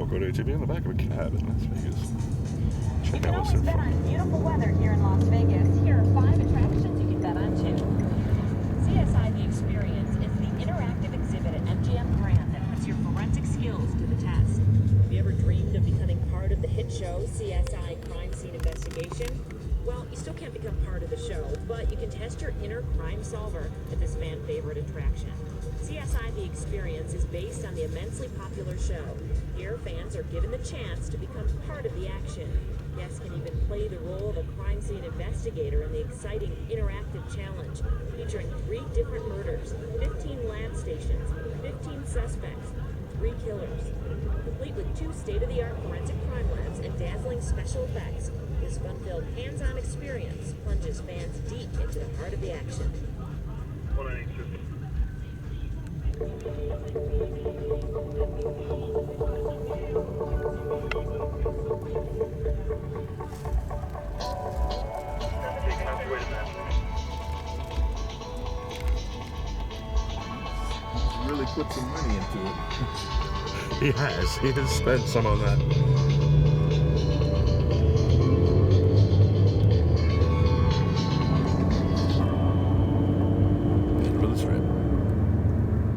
We'll go to ATV in the back of a cab in Las Vegas. You Check can out what's always so bet fun. on beautiful weather here in Las Vegas. Here are 5 attractions you can bet on too. CSI The Experience is the interactive exhibit at MGM Grand that puts your forensic skills to the test. Have you ever dreamed of becoming part of the hit show CSI Crime Scene Investigation? Well, you still can't become part of the show, but you can test your inner crime solver at this fan favorite attraction. CSI The Experience is based on the immensely popular show. Here, fans are given the chance to become part of the action. Guests can even play the role of a crime scene investigator in the exciting interactive challenge, featuring 3 different murders, 15 lab stations, 15 suspects, 3 killers. Complete with 2 state-of-the-art forensic crime labs and dazzling special effects, this fun-filled hands-on experience plunges fans deep into the heart of the action. Really put some money into it. He has spent some on that.